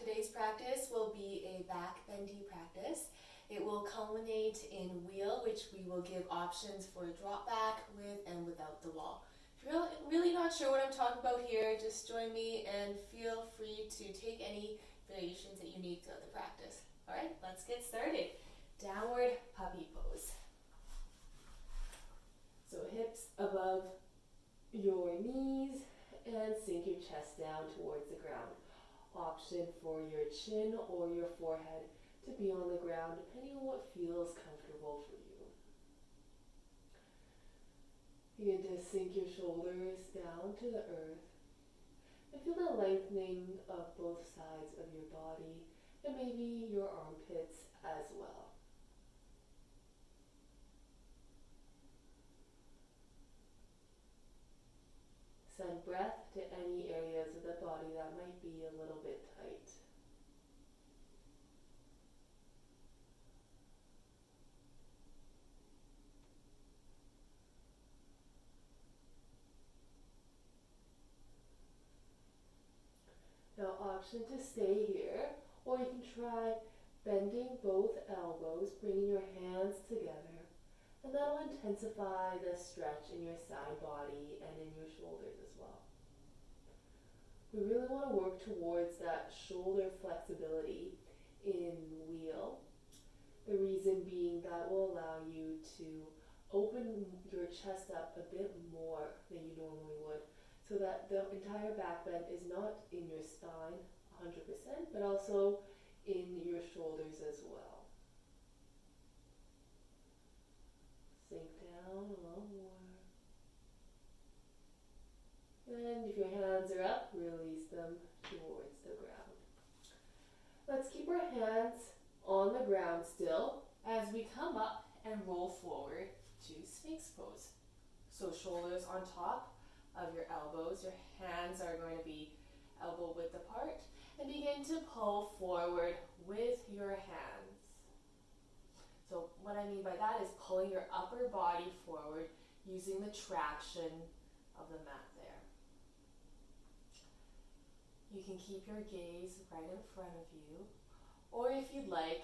today's practice will be a back bendy practice. It will culminate in wheel, which we will give options for drop back with and without the wall. If you're really not sure what I'm talking about here, just join me and feel free to take any variations that you need throughout the practice. All right, let's get started. Downward puppy pose. So hips above your knees and sink your chest down towards the ground. Option for your chin or your forehead to be on the ground, depending on what feels comfortable for you. Begin to sink your shoulders down to the earth and feel the lengthening of both sides of your body and maybe your armpits as well. Send breath to any areas of the body that might be a little bit tight. Now, option to stay here, or you can try bending both elbows, bringing your hands together, and that will intensify the stretch in your side body and in your shoulders as well. We really want to work towards that shoulder flexibility in wheel. The reason being that will allow you to open your chest up a bit more than you normally would, so that the entire back bend is not in your spine 100%, but also in your shoulders as well. Sink down a little more. And if your hands are up, release them towards the ground. Let's keep our hands on the ground still as we come up and roll forward to Sphinx pose. So shoulders on top of your elbows, your hands are going to be elbow width apart, and begin to pull forward with your hands. So what I mean by that is pulling your upper body forward using the traction of the mat there. You can keep your gaze right in front of you, or if you'd like,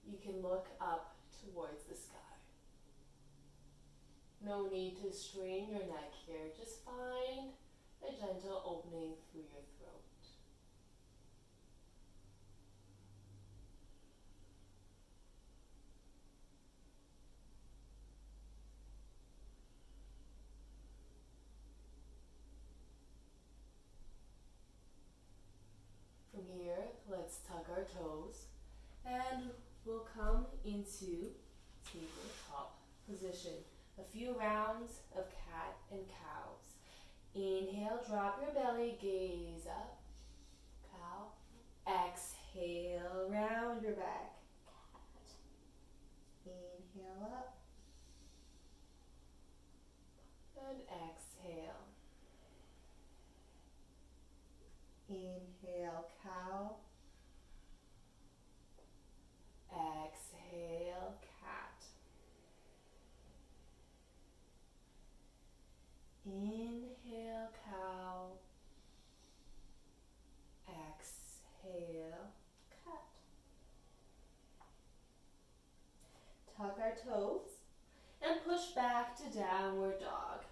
you can look up towards the sky. No need to strain your neck here, just find a gentle opening through your throat. From here, let's tuck our toes and we'll come into tabletop position. A few rounds of cat and cows. Inhale, drop your belly, gaze up, cow. Exhale, round your back, cat. Inhale up, and exhale. Inhale, cow. Exhale, cat. Inhale, cow. Exhale, cat. Tuck our toes and push back to downward dog.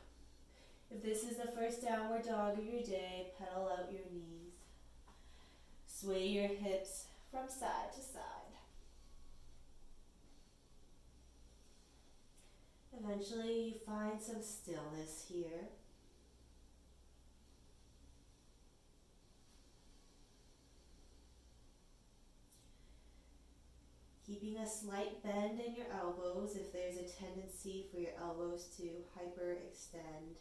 If this is the first downward dog of your day, pedal out your knees. Sway your hips from side to side. Eventually, you find some stillness here. Keeping a slight bend in your elbows if there's a tendency for your elbows to hyperextend.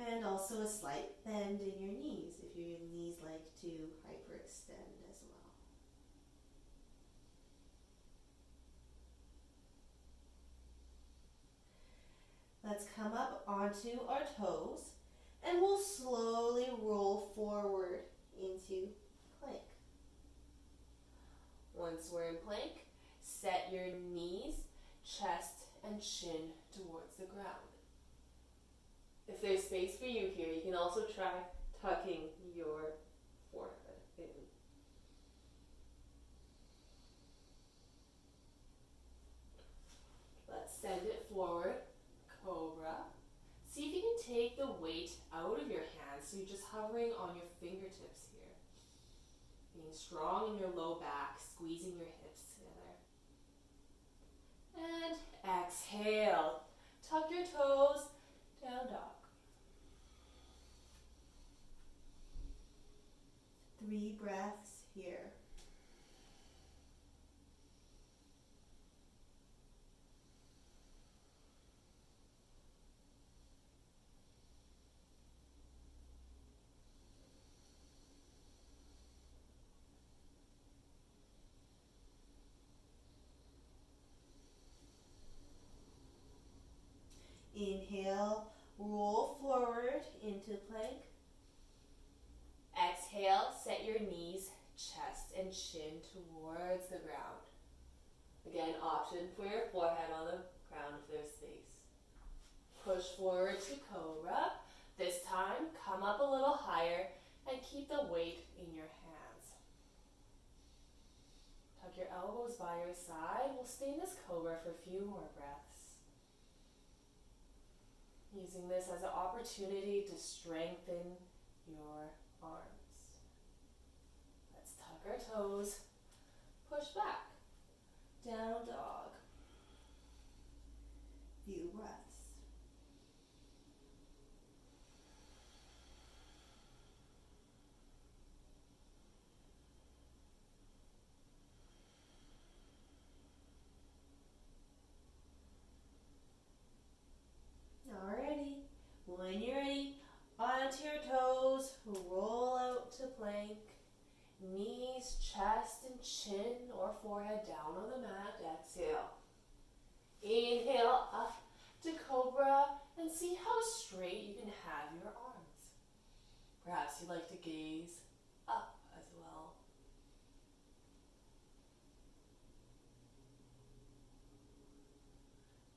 And also a slight bend in your knees if your knees like to hyperextend as well. Let's come up onto our toes and we'll slowly roll forward into plank. Once we're in plank, set your knees, chest, and chin towards the ground. If there's space for you here, you can also try tucking your forehead in. take the weight out of your hands, so you're just hovering on your fingertips here. Being strong in your low back, squeezing your hips together. And exhale. Tuck your toes, down dog. 3 breaths here. Inhale, roll forward into plank. Exhale, set your knees, chest and chin towards the ground. Again, option for your forehead on the ground if there's space. Push forward to cobra. This time, come up a little higher and keep the weight in your hands. Tuck your elbows by your side. We'll stay in this cobra for a few more breaths. Using this as an opportunity to strengthen your arms. Let's tuck our toes, push back, down dog. Few breaths. Alrighty, when you're ready, onto your toes, roll out to plank. Knees, chest, and chin or forehead down on the mat. Exhale. Inhale up to cobra and see how straight you can have your arms. Perhaps you'd like to gaze up as well.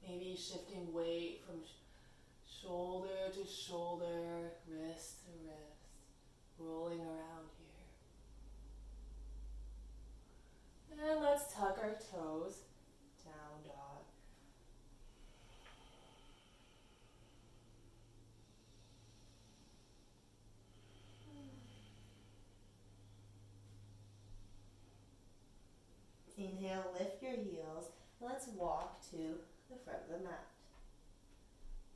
Maybe shifting weight from shoulder to shoulder, wrist to wrist, rolling around here. And let's tuck our toes, down dog. Inhale, lift your heels. Let's walk to the front of the mat.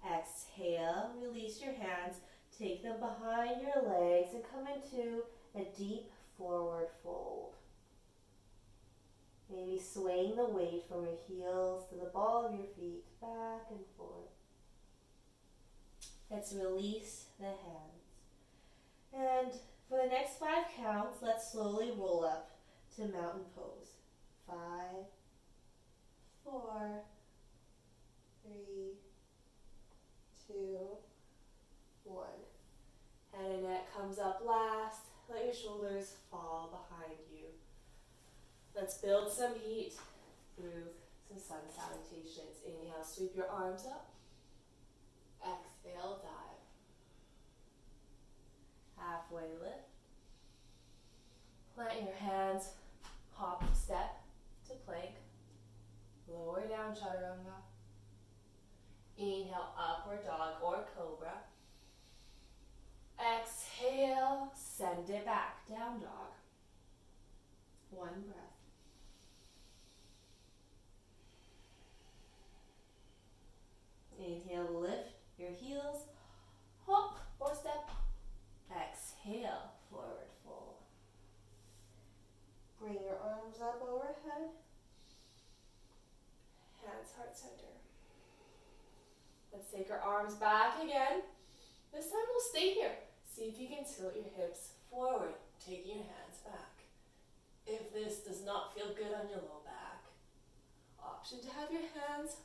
Exhale, release your hands. Take them behind your legs and come into a deep forward fold. Maybe swaying the weight from your heels to the ball of your feet, back and forth. Let's release the hands. And for the next 5 counts, let's slowly roll up to mountain pose. 5, 4, 3, 2, 1. Head and neck comes up last. Let your shoulders fall behind you. Let's build some heat through some sun salutations. Inhale, sweep your arms up. Exhale, dive. Halfway lift. Plant your hands, hop, step to plank. Lower down, chaturanga. Inhale, upward dog or cobra. Exhale, send it back, down dog. 1 breath. Inhale, lift your heels. Hop or step. Exhale, forward fold. Bring your arms up overhead. Hands heart center. Let's take our arms back again. This time we'll stay here. See if you can tilt your hips forward, taking your hands back. If this does not feel good on your low back, option to have your hands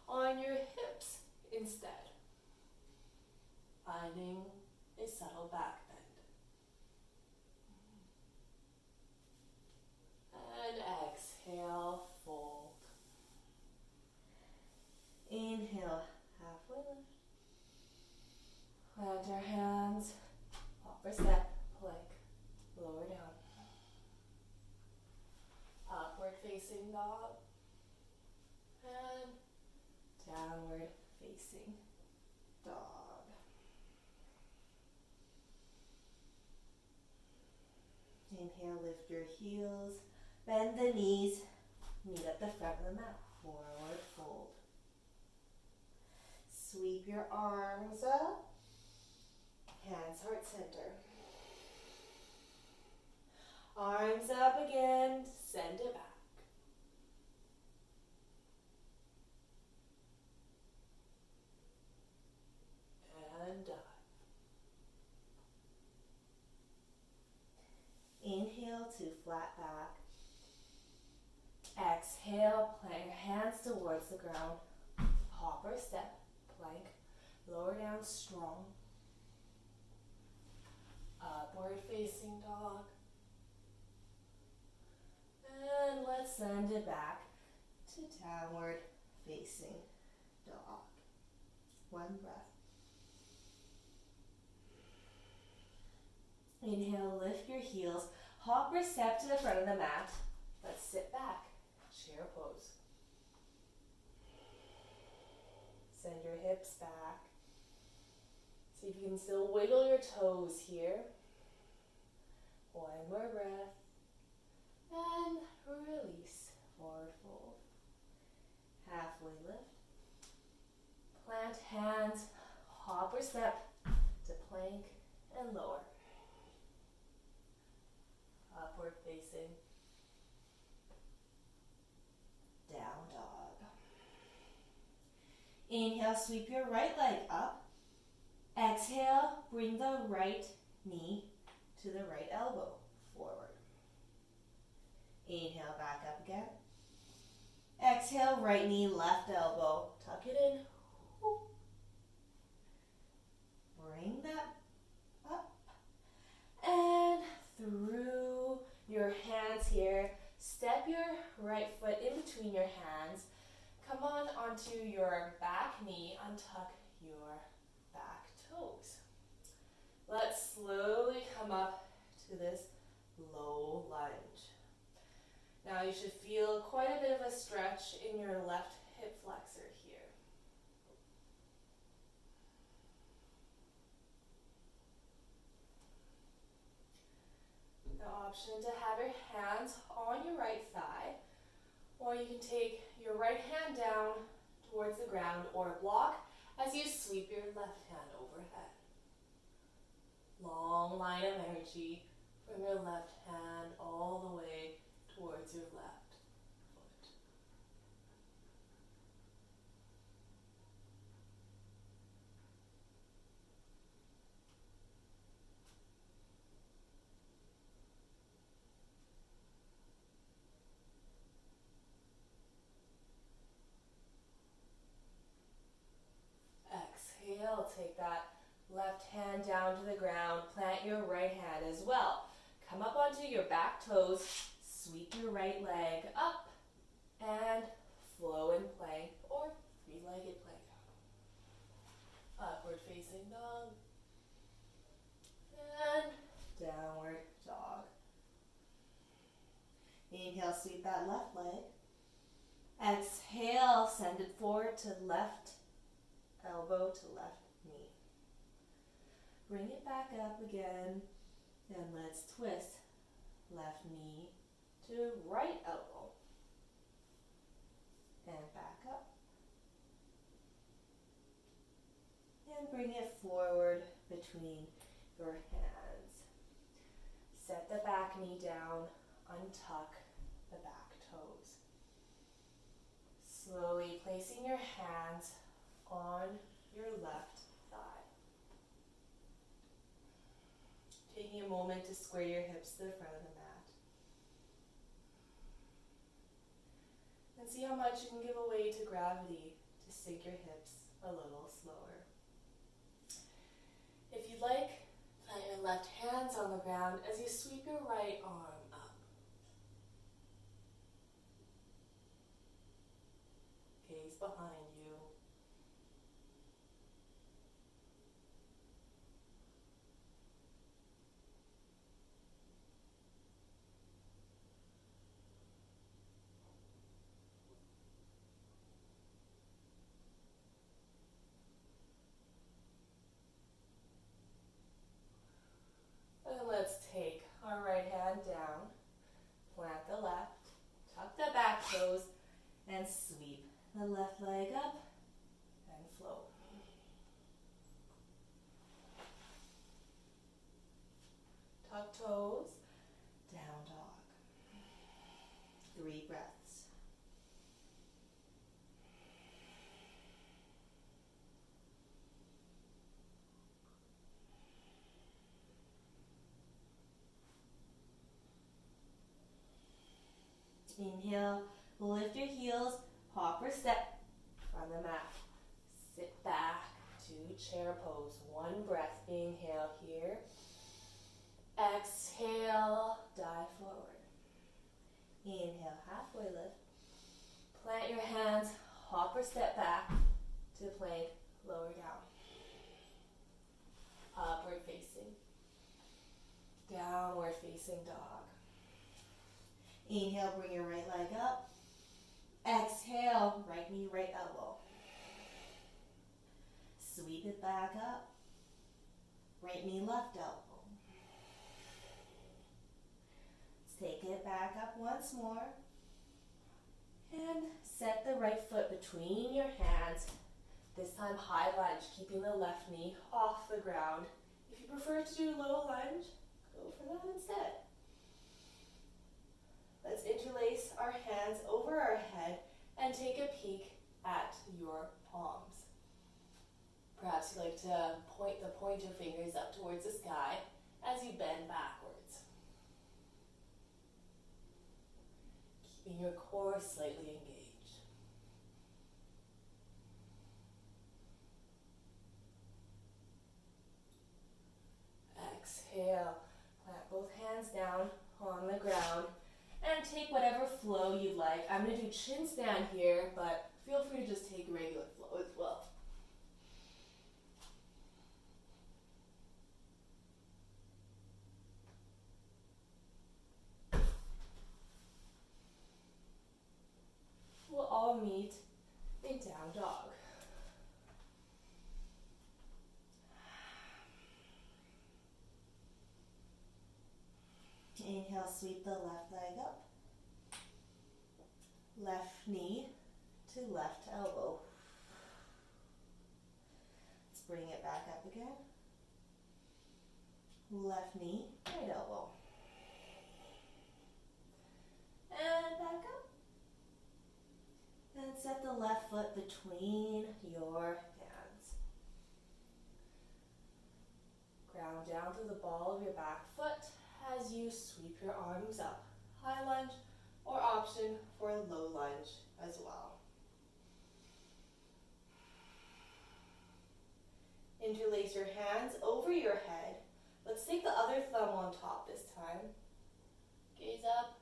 on your hips instead. Finding a subtle back bend. And exhale, fold. Inhale, halfway lift. Plant our hands, hop or step, plank, lower down. Upward facing dog. And downward facing dog. Inhale, lift your heels, bend the knees, meet at the front of the mat, forward fold. Sweep your arms up, hands heart center. Arms up again, send it back. And dive. Inhale to flat back. Exhale, plant your hands towards the ground. Hop or step, plank, lower down strong. Upward facing dog. And let's send it back to downward facing dog. One breath. Inhale, lift your heels, hop or step to the front of the mat. Let's sit back, chair pose. Send your hips back. See if you can still wiggle your toes here. One more breath. And release, forward fold. Halfway lift. Plant hands, hop or step to plank and lower. Upward facing. Down dog. Inhale, sweep your right leg up. Exhale, bring the right knee to the right elbow, forward. Inhale, back up again. Exhale, right knee, left elbow. Tuck it in. Bring that up. And through your hands here, step your right foot in between your hands. Come on onto your back knee, untuck your back toes. Let's slowly come up to this low lunge. Now you should feel quite a bit of a stretch in your left hip flexor here. The option to have your hands on your right thigh, or you can take your right hand down towards the ground or block as you sweep your left hand overhead. Long line of energy from your left hand all the way towards your left foot. Exhale, take that left hand down to the ground, plant your right hand as well. Come up onto your back toes, sweep your right leg up, and flow in plank or three-legged plank. Upward facing dog, and downward dog. Inhale, sweep that left leg. Exhale, send it forward to left elbow to left knee. Bring it back up again, and let's twist left knee to right elbow. And back up. And bring it forward between your hands. Set the back knee down, untuck the back toes. Slowly placing your hands on your left thigh. Taking a moment to square your hips to the front of the mat. And see how much you can give away to gravity to sink your hips a little slower. If you'd like, plant your left hands on the ground as you sweep your right arm up. Gaze behind you. And let's take our right hand down. toes, and sweep the left leg up and float. Tuck toes, down dog. 3 breaths. Inhale, lift your heels, hop or step on the mat. Sit back to chair pose. 1 breath, inhale here. Exhale, dive forward. Inhale, halfway lift. Plant your hands, hop or step back to plank, lower down. Upward facing. Downward facing dog. Inhale, bring your right leg up. Exhale, right knee, right elbow. Sweep it back up. Right knee, left elbow. Let's take it back up once more. And set the right foot between your hands. This time high lunge, keeping the left knee off the ground. If you prefer to do low lunge, go for that instead. Let's interlace our hands over our head and take a peek at your palms. Perhaps you'd like to point the pointer fingers up towards the sky as you bend backwards. Keeping your core slightly engaged. Exhale, plant both hands down on the ground and take whatever flow you'd like. I'm going to do chin stand here, but feel free to just take regular flow as well. We'll all meet in down dog. Inhale, sweep the left leg up. Left knee to left elbow. Let's bring it back up again. Left knee, right elbow. And back up. And set the left foot between your hands. Ground down through the ball of your back foot as you sweep your arms up. High lunge or option for a low lunge as well. Interlace your hands over your head. Let's take the other thumb on top this time. Gaze up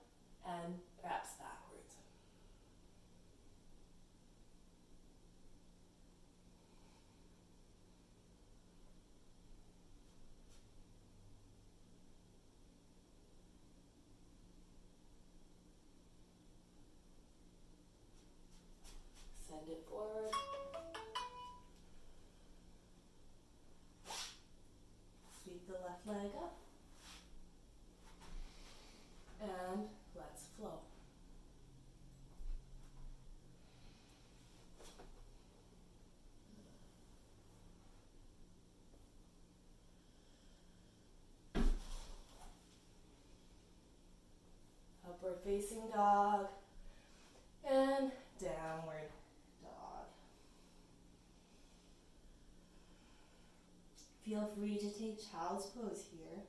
and perhaps backwards. Send it forward. Sweep the left leg up. And let's flow. Upward facing dog and downward dog. Feel free to take child's pose here,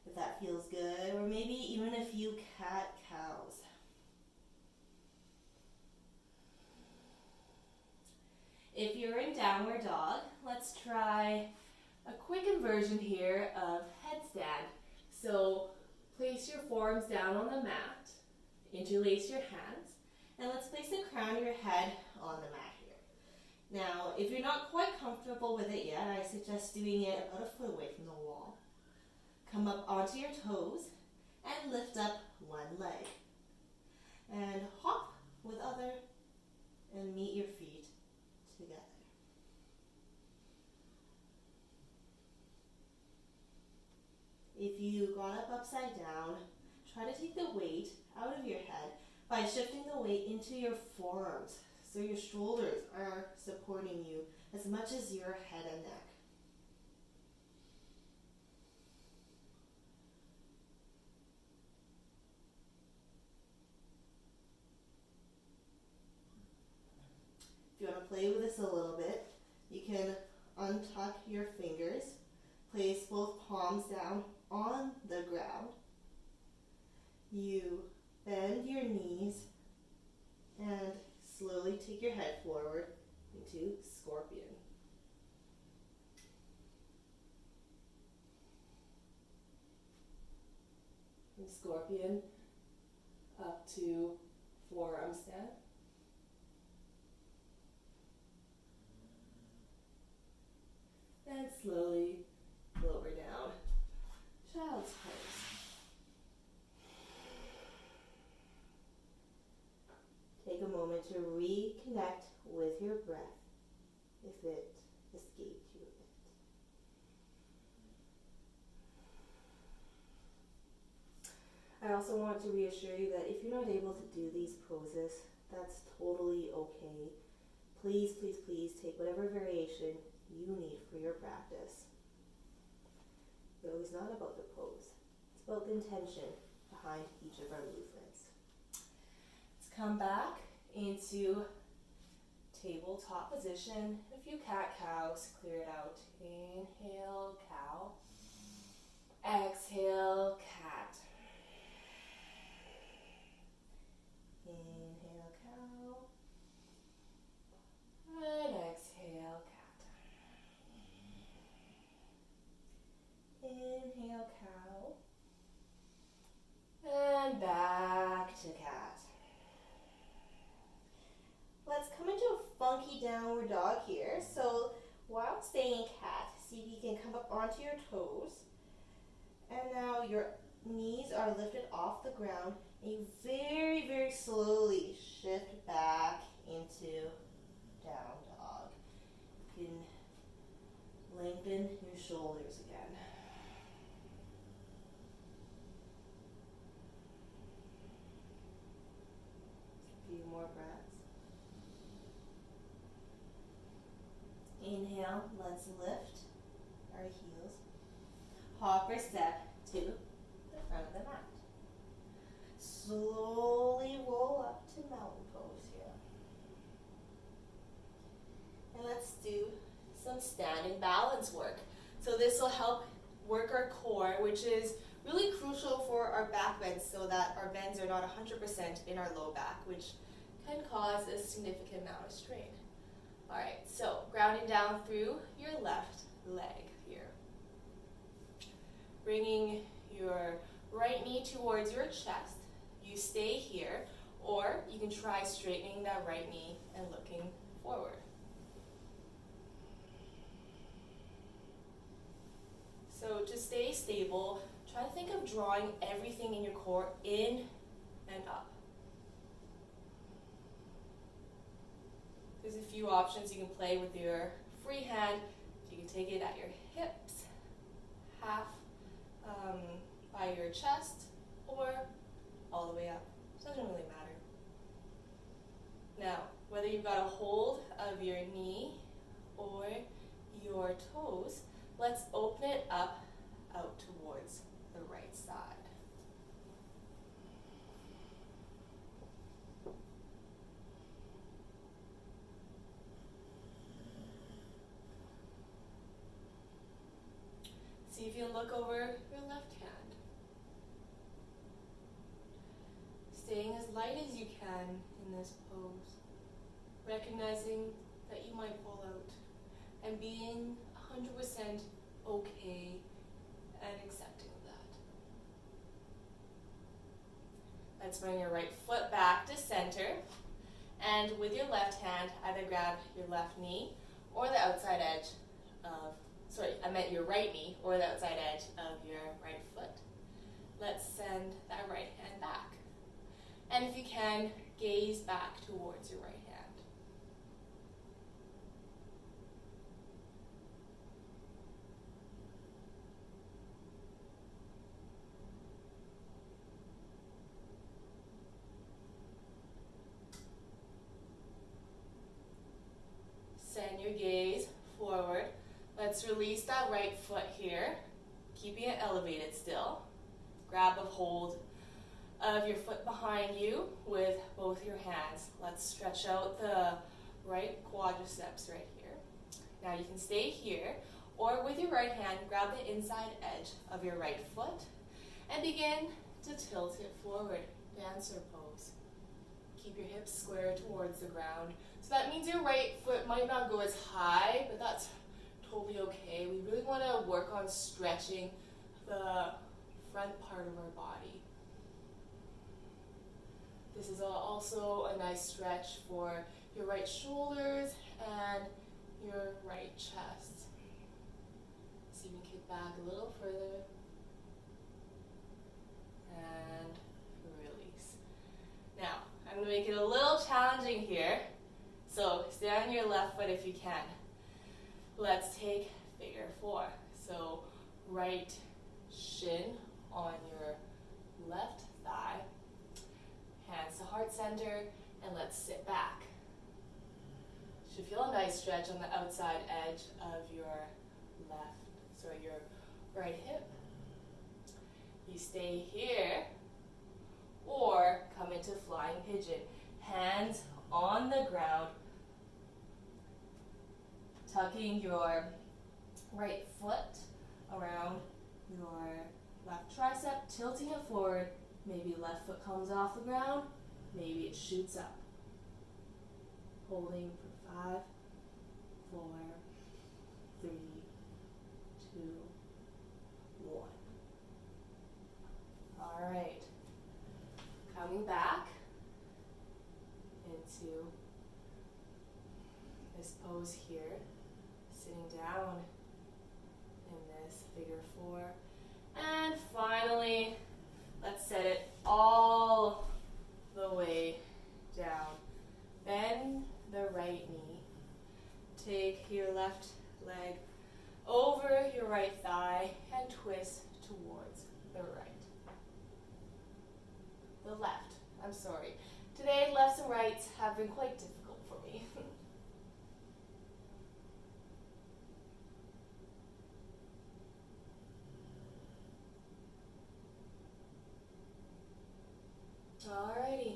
if that feels good, or maybe even a few cat-cows. If you're in downward dog, let's try a quick inversion here of headstand. So place your forearms down on the mat, interlace your hands, and let's place the crown of your head on the mat here. Now, if you're not quite comfortable with it yet, I suggest doing it about a foot away from the wall. Come up onto your toes and lift up one leg. And hop with other and meet your feet together. If you got up upside down, try to take the weight out of your head by shifting the weight into your forearms so your shoulders are supporting you as much as your head and neck. If you want to play with this a little bit, you can untuck your fingers, place both palms down on the ground. You bend your knees and slowly take your head forward into scorpion. From scorpion up to forearm stand. And slowly lower down. Child's pose. Take a moment to reconnect with your breath if it escaped you a bit. I also want to reassure you that if you're not able to do these poses, that's totally okay. Please, please, please take whatever variation you need for your practice. Yoga is not about the pose. It's about the intention behind each of our movements. Let's come back into tabletop position. A few cat-cows. Clear it out. Inhale, cow. Exhale, cat. Inhale, cow. And exhale, cat. Inhale, cow. And back to cat. Let's come into a funky downward dog here. So while staying in cat, see if you can come up onto your toes. And now your knees are lifted off the ground and you very, very slowly shift back into down dog. You can lengthen your shoulders again. A few more breaths. Inhale, let's lift our heels. Hopper step to the front of the mat. Slowly roll up to mountain pose here. And let's do some standing balance work. So this will help work our core, which is really crucial for our back bends so that our bends are not 100% in our low back, which Can cause a significant amount of strain. Alright, so grounding down through your left leg here. Bringing your right knee towards your chest. You stay here, or you can try straightening that right knee and looking forward. So to stay stable, try to think of drawing everything in your core in and up. There's a few options you can play with your free hand. You can take it at your hips, half by your chest, or all the way up. It doesn't really matter. Now, whether you've got a hold of your knee or your toes, let's open it up out towards the right side. See if you look over your left hand. Staying as light as you can in this pose, recognizing that you might fall out, and being 100% okay and accepting of that. Let's bring your right foot back to center, and with your left hand, either grab your left knee or the outside edge of, your right knee or the outside edge of your right foot. Let's send that right hand back. And if you can, gaze back towards your right hand. foot here, keeping it elevated still. Grab a hold of your foot behind you with both your hands. Let's stretch out the right quadriceps right here. Now you can stay here, or with your right hand, grab the inside edge of your right foot and begin to tilt it forward, dancer pose. Keep your hips square towards the ground. So that means your right foot might not go as high, but that's totally okay. We really want to work on stretching the front part of our body. This is also a nice stretch for your right shoulders and your right chest. So you can kick back a little further and release. Now, I'm going to make it a little challenging here. So stay on your left foot if you can. Let's take figure 4. So right shin on your left thigh, hands to heart center, and let's sit back. Should feel a nice stretch on the outside edge of your your right hip. You stay here or come into flying pigeon. Hands on the ground, tucking your right foot around your left tricep, tilting it forward. Maybe left foot comes off the ground, maybe it shoots up. Holding for 5, 4, 3, 2, 1. All right. Coming back into this pose here, sitting down in this figure 4. And finally, let's set it all the way down. Bend the right knee. Take your left leg over your right thigh and twist towards the right. The left, I'm sorry. Today, lefts and rights have been quite difficult for me. Alrighty,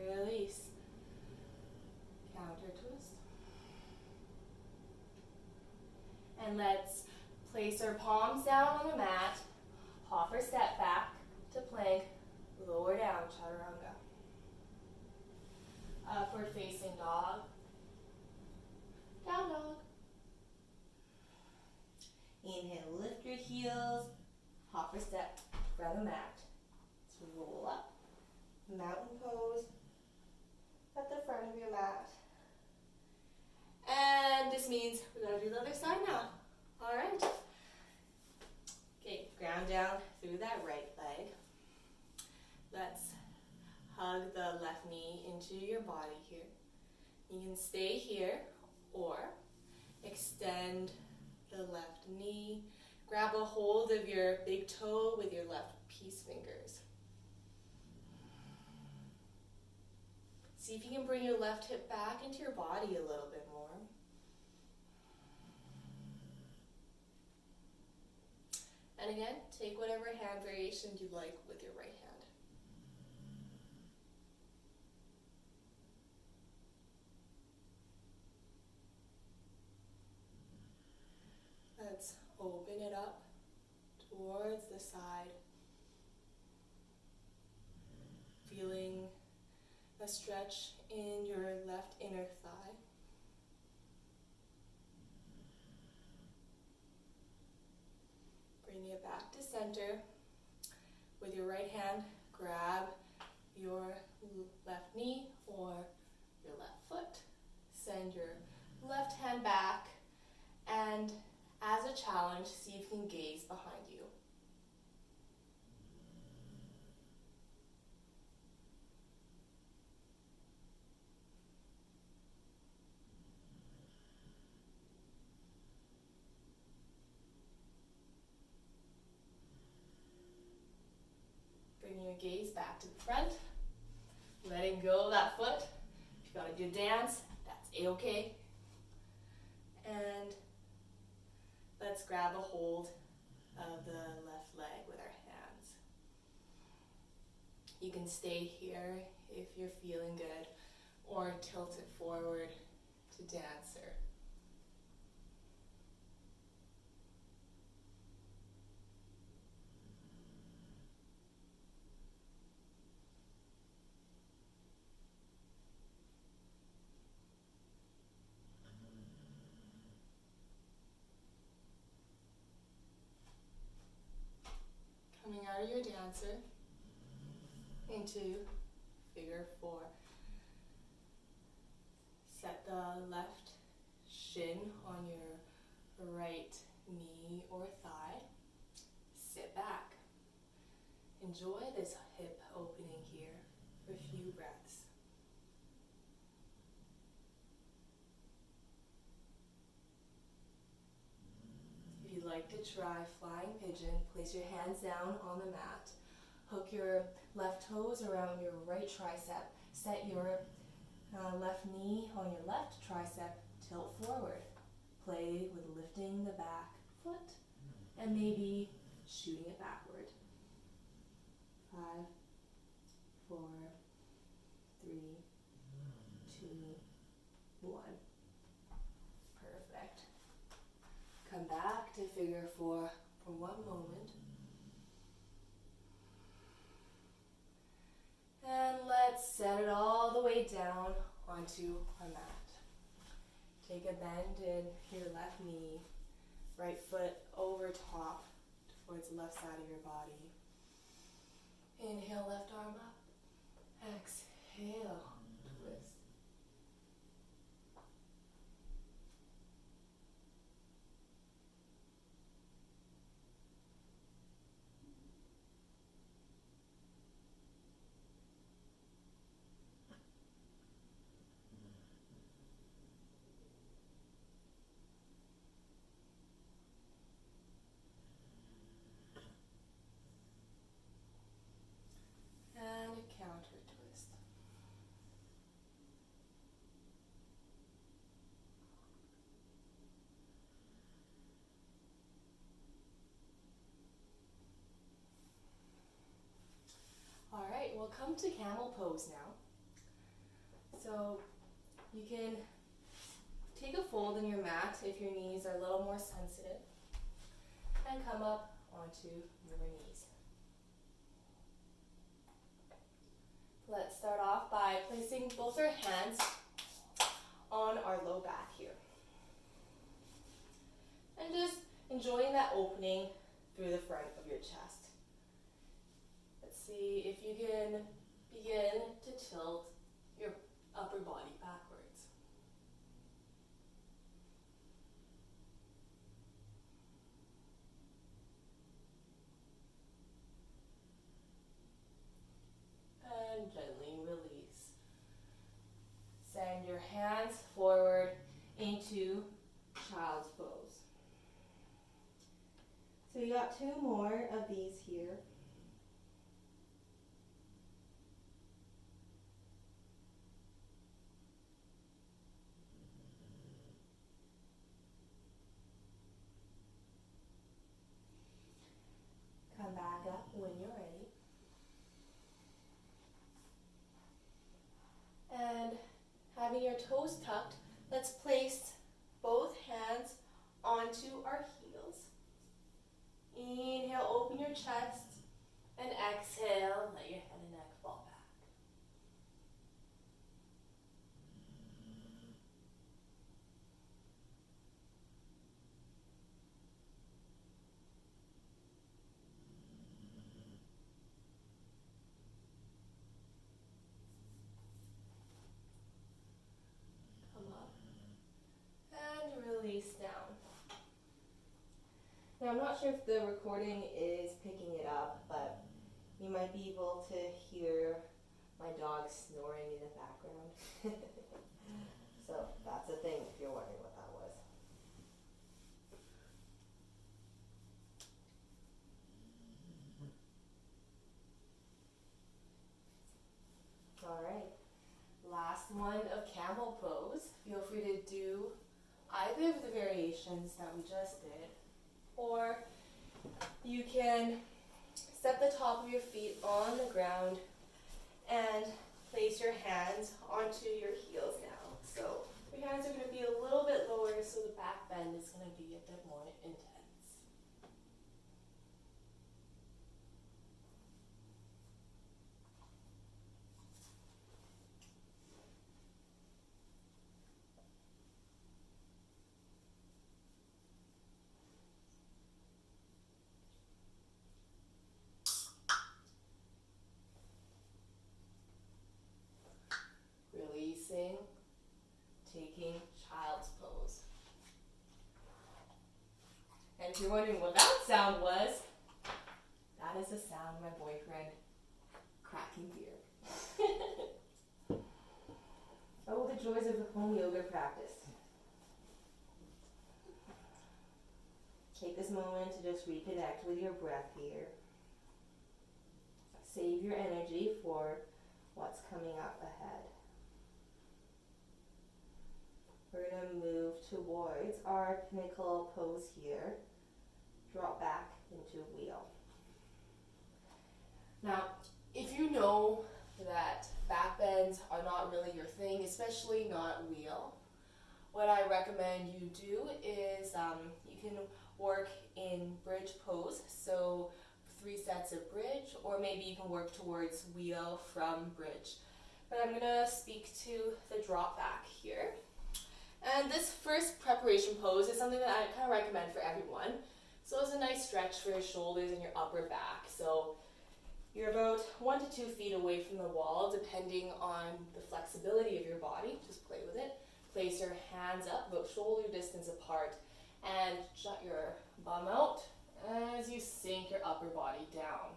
release. Counter twist. And let's place our palms down on the mat, hop or step back to plank, lower down, chaturanga. Upward facing dog, down dog. Inhale, lift your heels, hop or step from the mat. Let's roll up. Mountain pose at the front of your mat. And this means we gotta do the other side now. All right. Okay, ground down through that right leg. Let's hug the left knee into your body here. You can stay here or extend the left knee. Grab a hold of your big toe with your left peace fingers. See if you can bring your left hip back into your body a little bit more. And again, take whatever hand variation you'd like with your right hand. Let's open it up towards the side. Feeling a stretch in your left inner thigh. Bring it back to center. With your right hand, grab your left knee or your left foot. Send your left hand back, and as a challenge, see if you can gaze behind you. Bringing your gaze back to the front, letting go of that foot. If you gotta do a dance, that's a-okay. And let's grab a hold of the left leg with our hands. You can stay here if you're feeling good, or tilt it forward to dancer. Coming out of your dancer into figure 4. Set the left shin on your right knee or thigh. Sit back. Enjoy this hip opening here for a few breaths. If you'd like to try flying pigeon, place your hands down on the mat. Hook your left toes around your right tricep. Set your left knee on your left tricep. Tilt forward. Play with lifting the back foot and maybe shooting it backward. 5, 4, 3, 2, 1. Perfect. Come back to figure 4 for one moment. And let's set it all the way down onto our mat. Take a bend in your left knee, right foot over top towards the left side of your body. Inhale, left arm up. Exhale, twist. And a counter twist. All right, we'll come to camel pose now. So you can take a fold in your mat if your knees are a little more sensitive and come up onto your knees. Let's start off by placing both our hands on our low back here. And just enjoying that opening through the front of your chest. Let's see if you can begin to tilt your upper body backwards. And gently release. Send your hands forward into child's pose. So you got 2 more of these here. Come back up when you're ready. And having your toes tucked, let's place both hands onto our heels. Inhale, open your chest, and exhale, let your head and neck fall back. Come up and release down. Now I'm not sure if the recording is picking it up, but you might be able to hear my dog snoring in the background. So that's a thing if you're wondering what that was. Alright, last one of camel pose. Feel free to do either of the variations that we just did. Or you can step the top of your feet on the ground and place your hands onto your heels now. So your hands are going to be a little bit lower, so the back bend is going to be a bit more intense. Releasing, taking child's pose. And if you're wondering what that sound was, that is the sound of my boyfriend cracking beer. Oh, the joys of home yoga practice. Take this moment to just reconnect with your breath here. Save your energy for what's coming up ahead. We're going to move towards our pinnacle pose here. Drop back into wheel. Now, if you know that back bends are not really your thing, especially not wheel, what I recommend you do is you can work in bridge pose, so 3 sets of bridge, or maybe you can work towards wheel from bridge. But I'm going to speak to the drop back here. And this first preparation pose is something that I kind of recommend for everyone. So it's a nice stretch for your shoulders and your upper back. So you're about 1 to 2 feet away from the wall, depending on the flexibility of your body. Just play with it. Place your hands up about shoulder distance apart and jut your bum out as you sink your upper body down.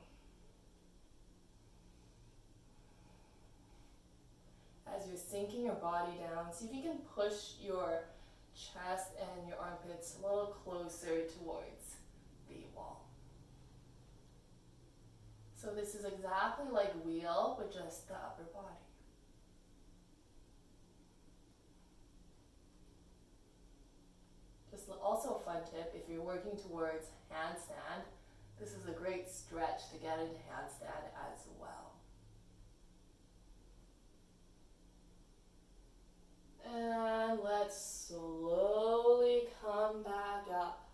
As you're sinking your body down, see if you can push your chest and your armpits a little closer towards the wall. So this is exactly like wheel, but just the upper body. Just also a fun tip, if you're working towards handstand, this is a great stretch to get into handstand as well. And let's slowly come back up.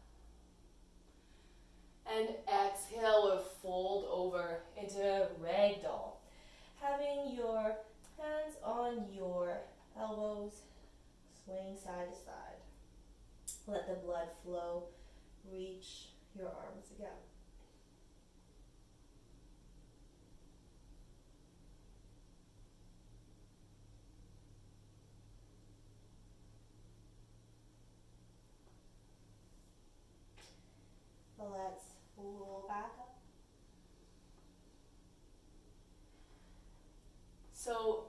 And exhale, we'll fold over into ragdoll. Having your hands on your elbows, swing side to side. Let the blood flow, reach your arms again. Let's roll back up. So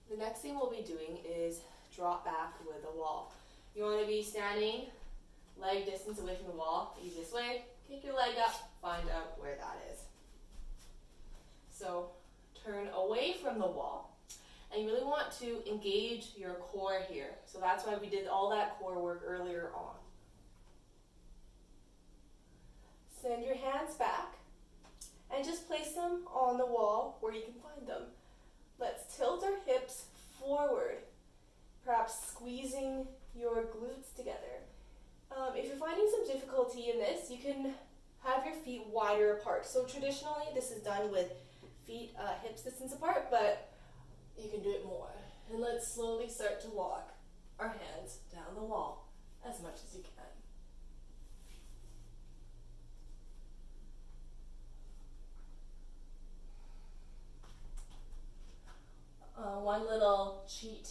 the next thing we'll be doing is drop back with the wall. You want to be standing leg distance away from the wall. The easiest way, kick your leg up, find out where that is. So turn away from the wall, and you really want to engage your core here. So that's why we did all that core work earlier on. Send your hands back and just place them on the wall where you can find them. Let's tilt our hips forward, perhaps squeezing your glutes together. If you're finding some difficulty in this, you can have your feet wider apart. So traditionally, this is done with feet hips distance apart, but you can do it more. And let's slowly start to walk our hands down the wall as much as you can. One little cheat,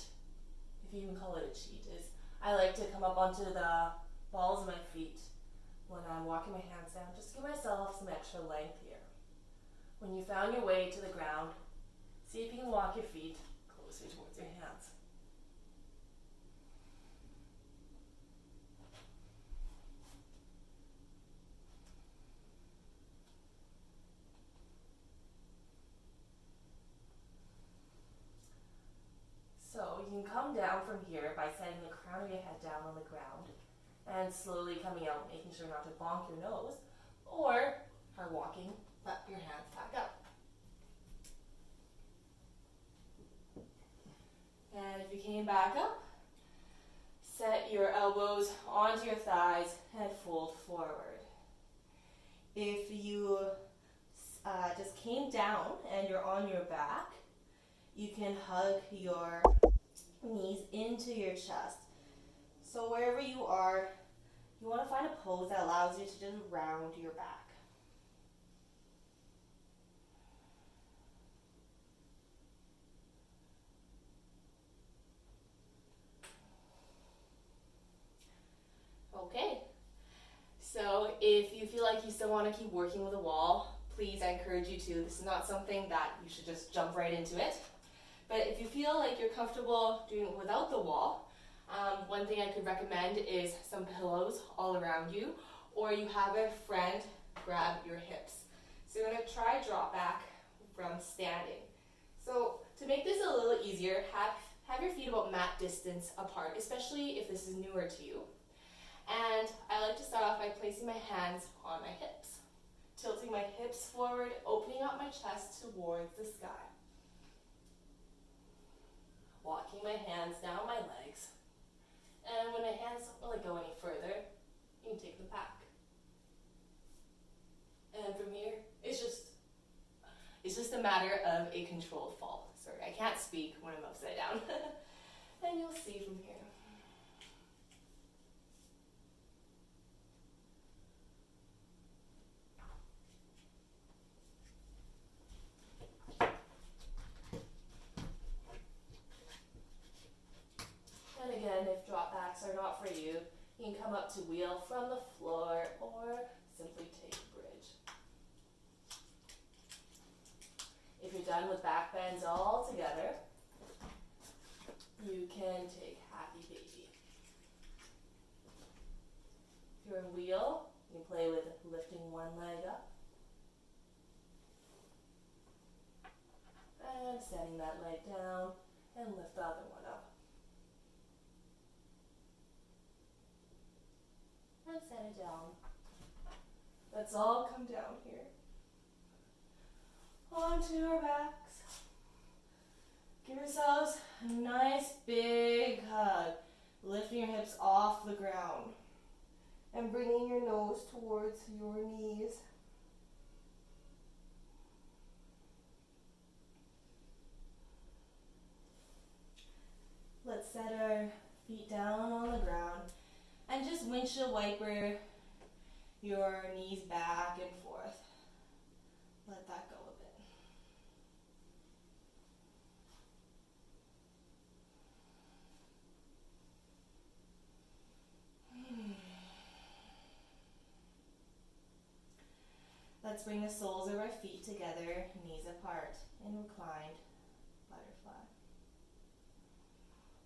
if you can call it a cheat, is I like to come up onto the balls of my feet when I'm walking my hands down, just to give myself some extra length here. When you found your way to the ground, see if you can walk your feet closer towards your hands. So you can come down from here by setting the crown of your head down on the ground And slowly coming out, making sure not to bonk your nose, or are walking, let your hands back up. And if you came back up, set your elbows onto your thighs and fold forward. If you just came down and you're on your back, you can hug your knees into your chest. So wherever you are, you want to find a pose that allows you to just round your back. Okay, so if you feel like you still want to keep working with a wall, please, I encourage you to. This is not something that you should just jump right into it. But if you feel like you're comfortable doing it without the wall, one thing I could recommend is some pillows all around you, or you have a friend grab your hips. So you're going to try drop back from standing. So to make this a little easier, have your feet about mat distance apart, especially if this is newer to you. And I like to start off by placing my hands on my hips, tilting my hips forward, opening up my chest towards the sky. Walking my hands down my legs. And when my hands don't really go any further, you can take them back. And from here, it's just a matter of a controlled fall. Sorry, I can't speak when I'm upside down. And you'll see from here. And again, if drop backs are not for you, you can come up to wheel from the floor or simply take bridge. If you're done with back bends all together, you can take happy baby. If you're in wheel, you can play with lifting one leg up and setting that leg down and lift the other one up. And set it down. Let's all come down here. Onto our backs. Give yourselves a nice big hug. Lifting your hips off the ground. And bringing your nose towards your knees. Let's set our feet down on the ground. And just windshield wiper your knees back and forth. Let that go a bit. Let's bring the soles of our feet together, knees apart, in reclined butterfly.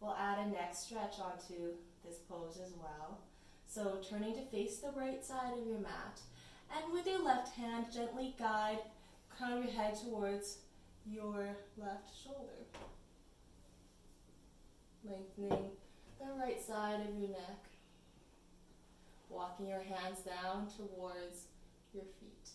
We'll add a neck stretch onto this pose as well. So turning to face the right side of your mat, and with your left hand, gently guide the crown of your head towards your left shoulder. Lengthening the right side of your neck. Walking your hands down towards your feet.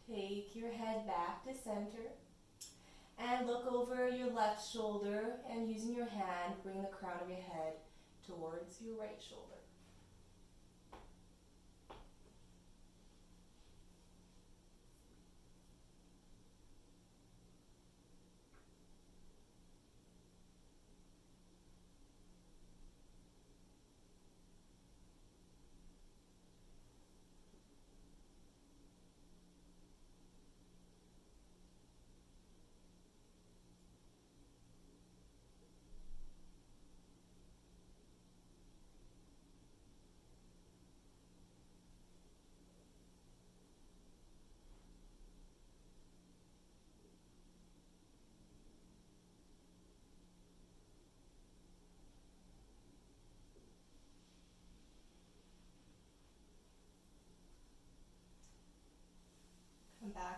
Take your head back to center and look over your left shoulder, and using your hand, bring the crown of your head towards your right shoulder.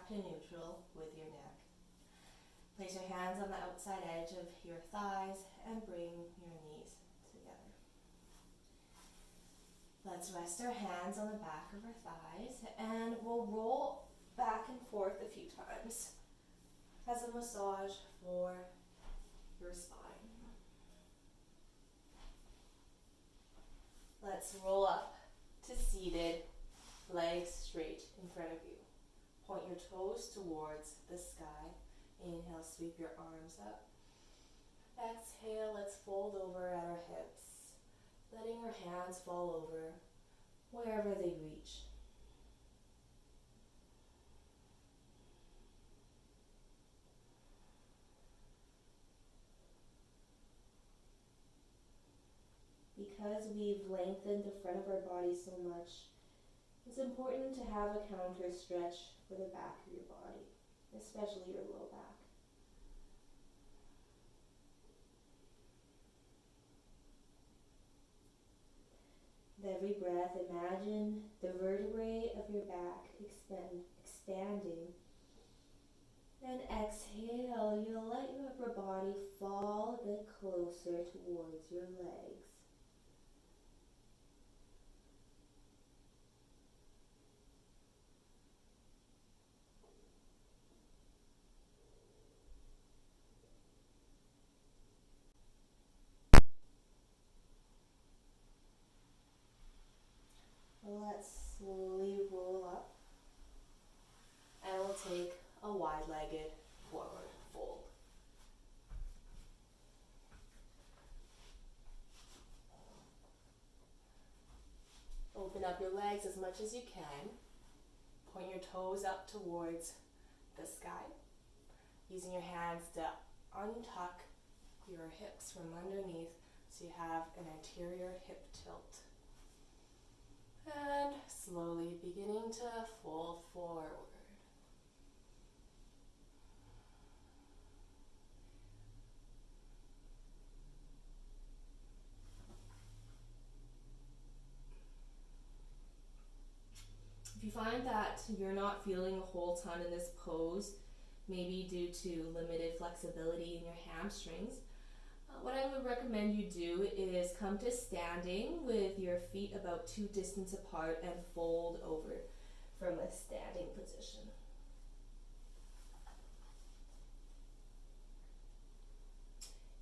to neutral with your neck. Place your hands on the outside edge of your thighs and bring your knees together. Let's rest our hands on the back of our thighs and we'll roll back and forth a few times as a massage for your spine. Let's roll up to seated, legs straight in front of you. Point your toes towards the sky. Inhale, sweep your arms up. Exhale, let's fold over at our hips, letting our hands fall over wherever they reach. Because we've lengthened the front of our body so much, it's important to have a counter stretch for the back of your body, especially your low back. With every breath, imagine the vertebrae of your back expanding. And exhale, you'll let your upper body fall a bit closer towards your legs. Let's slowly roll up and we'll take a wide-legged forward fold. Open up your legs as much as you can. Point your toes up towards the sky. Using your hands to untuck your hips from underneath so you have an anterior hip tilt. And slowly beginning to fold forward. If you find that you're not feeling a whole ton in this pose, maybe due to limited flexibility in your hamstrings, what I would recommend you do is come to standing with your feet about 2 distance apart and fold over from a standing position.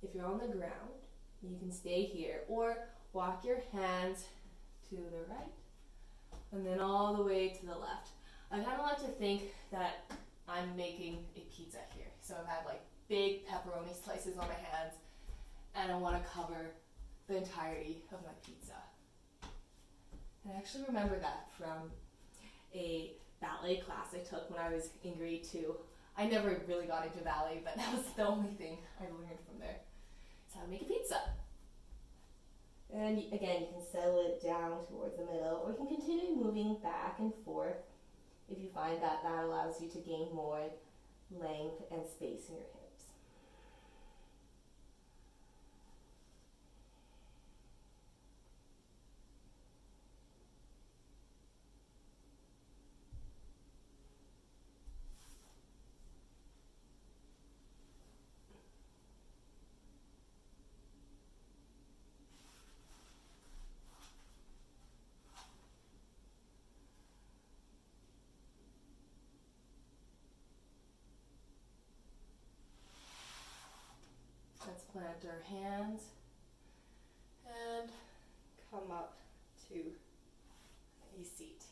If you're on the ground, you can stay here or walk your hands to the right and then all the way to the left. I kind of like to think that I'm making a pizza here. So I have like big pepperoni slices on my hands and I want to cover the entirety of my pizza. And I actually remember that from a ballet class I took when I was in grade 2. I never really got into ballet, but that was the only thing I learned from there. It's how to make a pizza. And again, you can settle it down towards the middle, or you can continue moving back and forth if you find that that allows you to gain more length and space in your hips. Let's plant our hands and come up to a seat.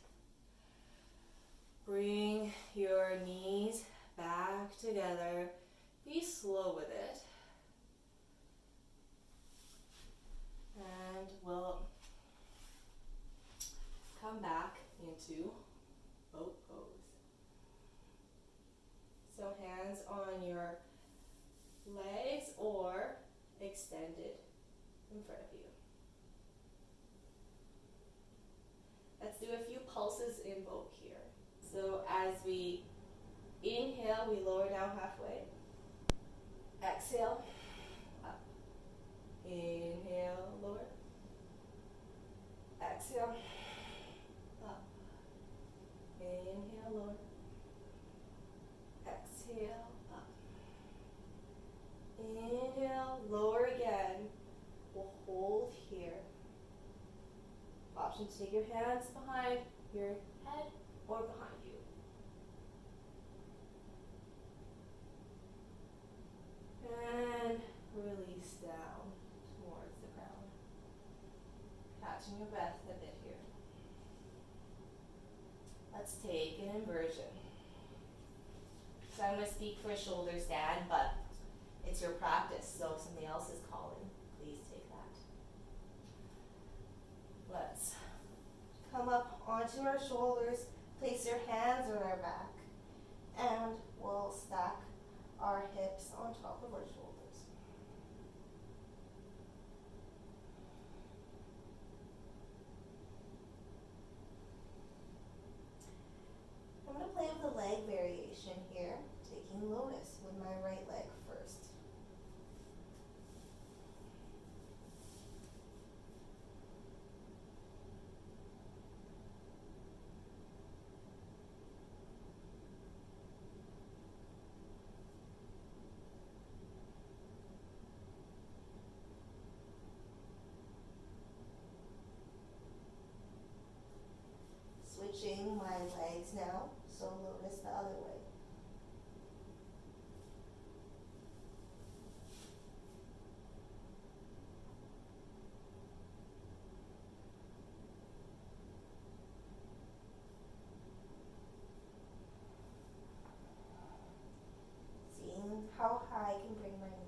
Bring your knees back together. Be slow with it. And we'll come back into boat pose. So hands on your legs or extended in front of you. Let's do a few pulses in boat here. So as we inhale, we lower down halfway. Exhale, up. Inhale, lower. Exhale, up. Inhale, lower. option to take your hands behind your head or behind you. And release down towards the ground. Catching your breath a bit here. Let's take an inversion. So I'm going to speak for a shoulder stand, but it's your practice, so if somebody else is calling, please take that. Let's come up onto our shoulders, place your hands on our back, and we'll stack our hips on top of our shoulders. I'm going to play with a leg variation here, taking lotus with my right leg first. Switching my legs now, so lotus the other way. Seeing how high I can bring my knees.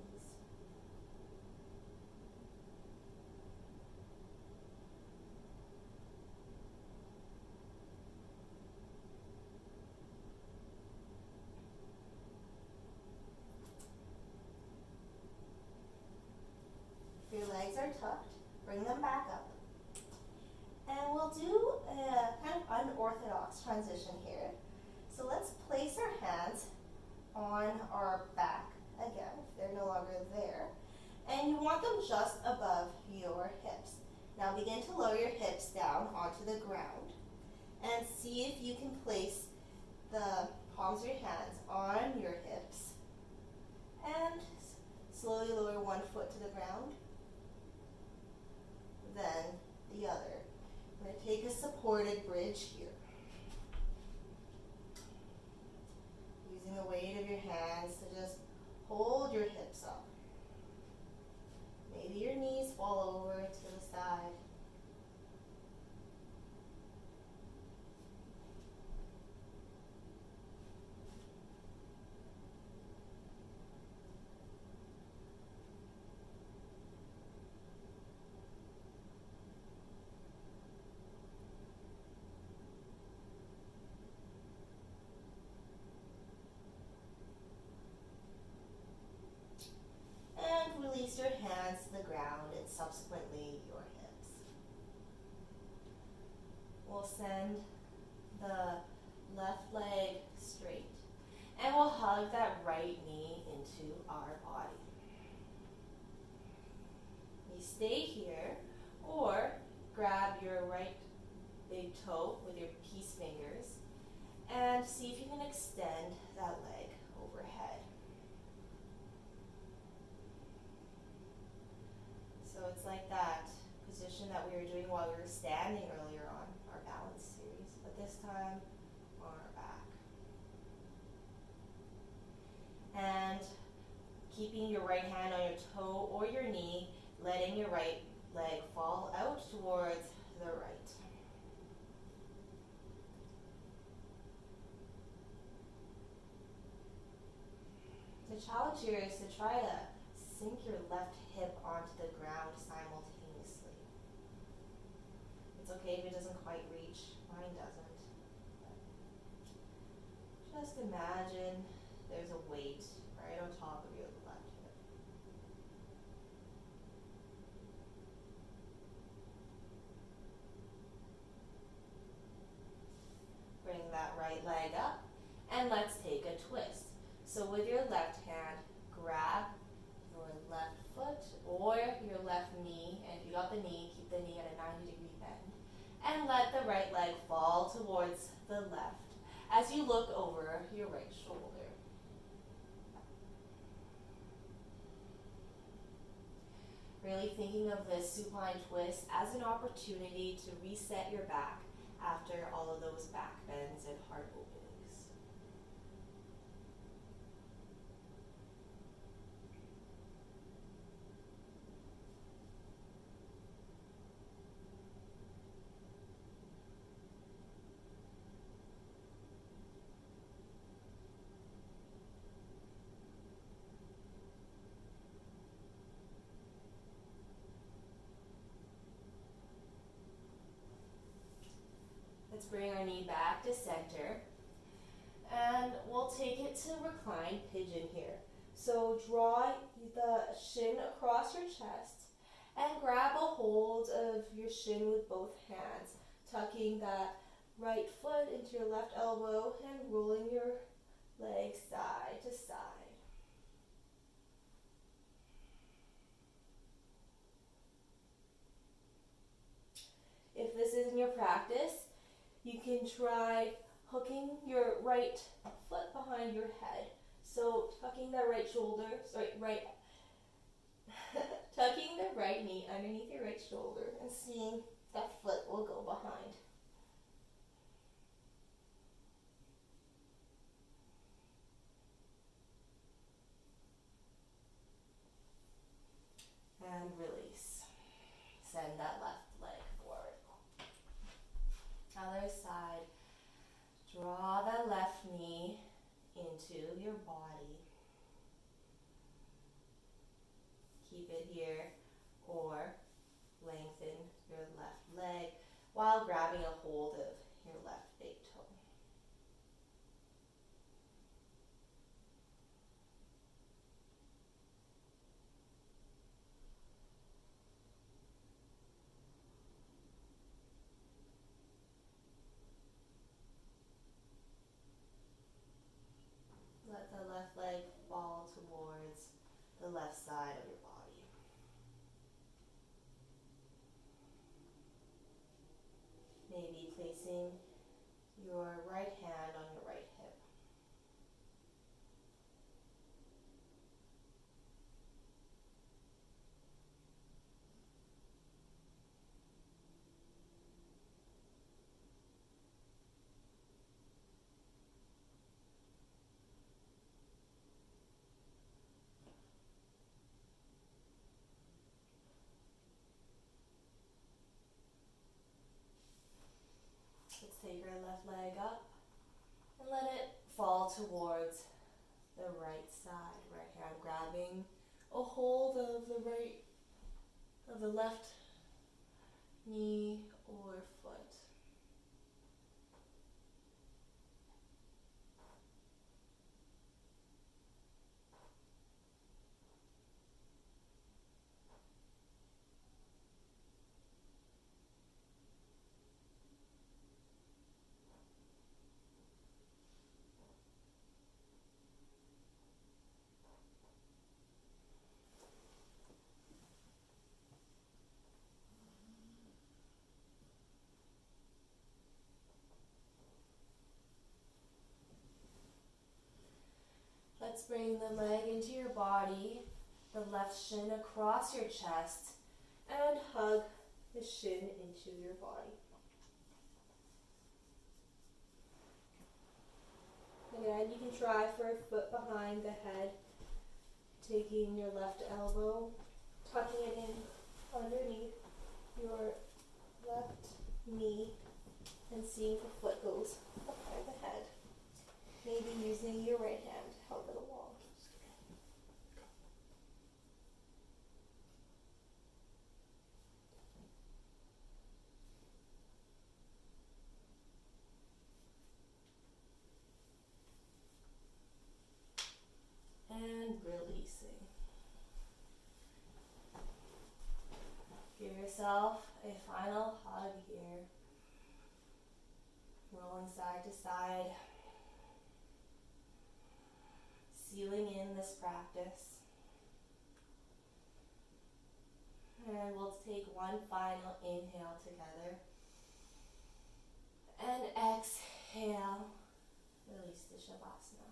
If your legs are tucked, bring them back up. And we'll do a kind of unorthodox transition here. So let's place our hands on our back again, if they're no longer there. And you want them just above your hips. Now begin to lower your hips down onto the ground and see if you can place the palms of your hands on your hips and slowly lower one foot to the ground, then the other. I'm going to take a supported bridge here. Using the weight of your hands to just hold your hips up. Maybe your knees fall over to the side. And release your hands to the ground and subsequently your hips. We'll send the left leg straight and we'll hug that right knee into our body. You stay here or grab your right big toe with your peace fingers and see if you can extend that leg overhead. So it's like that position that we were doing while we were standing earlier on our balance series, but this time on our back. And keeping your right hand on your toe or your knee, letting your right leg fall out towards the right. The challenge here is to try to sink your left hip onto the ground simultaneously. It's okay if it doesn't quite reach. Mine doesn't. Just imagine there's a weight right on top of your left hip. Bring that right leg up and let's take a twist. So with your left hand, grab your left foot or your left knee, and if you got the knee, keep the knee at a 90-degree bend, and let the right leg fall towards the left as you look over your right shoulder. Really thinking of this supine twist as an opportunity to reset your back after all of those back bends and heart openings. Let's bring our knee back to center. And we'll take it to reclined pigeon here. So draw the shin across your chest and grab a hold of your shin with both hands, tucking that right foot into your left elbow and rolling your legs side to side. If this isn't your practice, you can try hooking your right foot behind your head. So tucking the right shoulder, tucking the right knee underneath your right shoulder and seeing that foot will go behind. And release. Send that left leg forward. Other side. Draw that left knee into your body. Keep it here, or lengthen your left leg while grabbing a hold of your left big toe. Let the left leg fall towards the left side of your body. Maybe placing your right hand on your right hip. Let's take our left leg up and let it fall towards the right side. Right hand grabbing a hold of the left knee or foot. Let's bring the leg into your body, the left shin across your chest, and hug the shin into your body. Again, you can try for a foot behind the head, taking your left elbow, tucking it in underneath your left knee, and seeing if the foot goes behind the head. Maybe using your right hand to help it along. And releasing. Give yourself a final hug here. Rolling side to side. Sealing in this practice. And we'll take one final inhale together. And exhale. Release to Shavasana.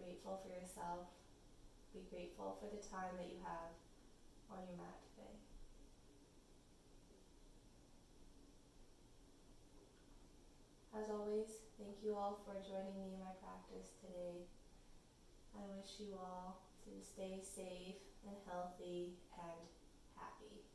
grateful for yourself. Be grateful for the time that you have on your mat today. As always, thank you all for joining me in my practice today. I wish you all to stay safe and healthy and happy.